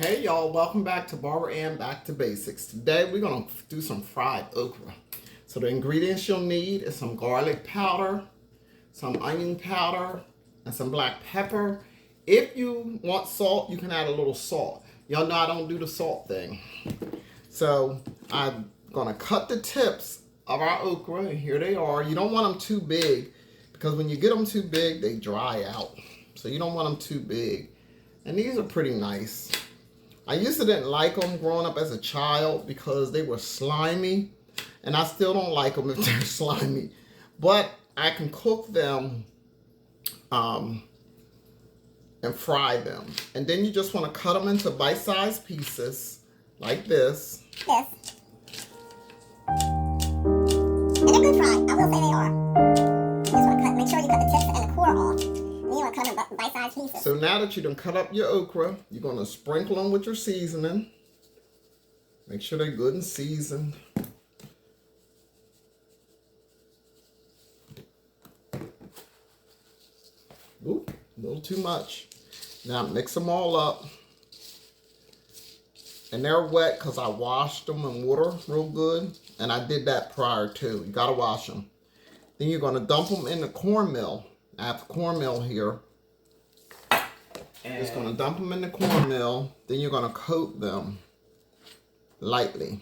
Hey y'all, welcome back to Barbara Ann Back to Basics. Today we're going to do some fried okra. So the ingredients you'll need is some garlic powder, some onion powder, and some black pepper. If you want salt, you can add a little salt. Y'all know I don't do the salt thing. So I'm going to cut the tips of our okra, and here they are. You don't want them too big because when you get them too big, they dry out. So you don't want them too big. And these are pretty nice. I used to didn't like them growing up as a child because they were slimy, and I still don't like them if they're slimy. But I can cook them and fry them. And then you just want to cut them into bite-sized pieces like this. And they're good fried. I will say they are. You just want to make sure you cut the tips and the core off. And you want to cut them in bite-sized pieces. So now that you done cut up your okra, you're going to sprinkle them with your seasoning. Make sure they're good and seasoned. Oop, a little too much. Now mix them all up. And they're wet because I washed them in water real good. And I did that prior too. You got to wash them. Then you're going to dump them in the corn mill. I have the corn mill here. Just going to dump them in the corn mill. Then you're going to coat them lightly.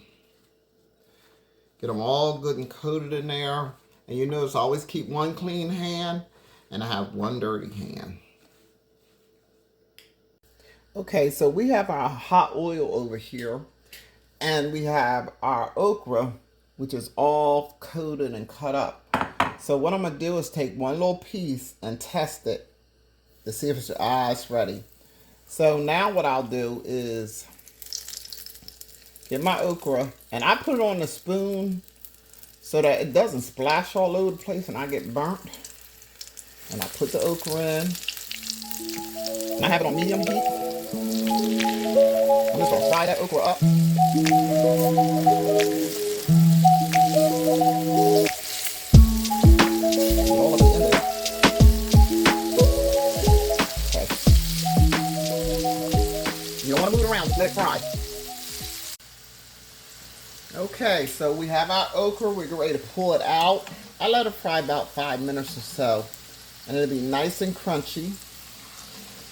Get them all good and coated in there. And you notice I always keep one clean hand and I have one dirty hand. Okay, so we have our hot oil over here. And we have our okra, which is all coated and cut up. So what I'm going to do is take one little piece and test it to see if it's ready. So now what I'll do is get my okra, and I put it on the spoon so that it doesn't splash all over the place and I get burnt. And I put the okra in. And I have it on medium heat. I'm just going to fry that okra up. You don't want to move it around, let it fry. Okay, so we have our okra. We're ready to pull it out. I let it fry about 5 minutes or so. And it'll be nice and crunchy.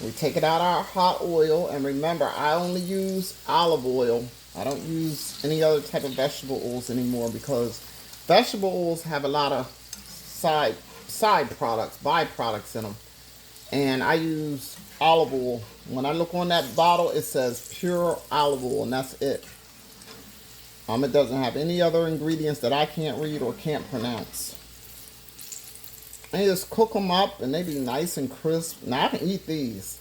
We take it out of our hot oil. And remember, I only use olive oil. I don't use any other type of vegetable oils anymore because vegetable oils have a lot of side products, byproducts in them. And I use olive oil. When I look on that bottle, it says pure olive oil, and that's it. It doesn't have any other ingredients that I can't read or can't pronounce. And you just cook them up, and they be nice and crisp. Now, I can eat these,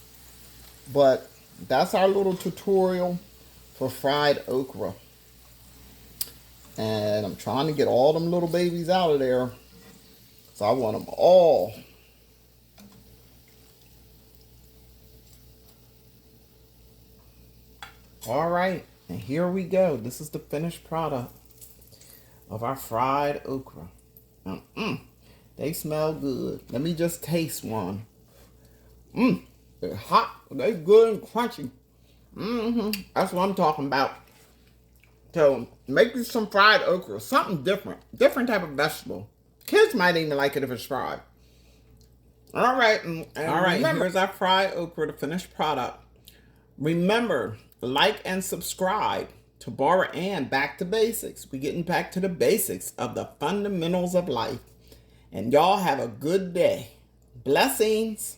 but that's our little tutorial for fried okra. And I'm trying to get all them little babies out of there, so I want them all. All right, and here we go. This is the finished product of our fried okra. They smell good. Let me just taste one. They're hot. They're good and crunchy. That's what I'm talking about. So make me some fried okra, something different. Different type of vegetable. Kids might even like it if it's fried. All right, here's our fried okra, the finished product. Remember, like and subscribe to Barbara Ann Back to Basics. We're getting back to the basics of the fundamentals of life. And y'all have a good day. Blessings.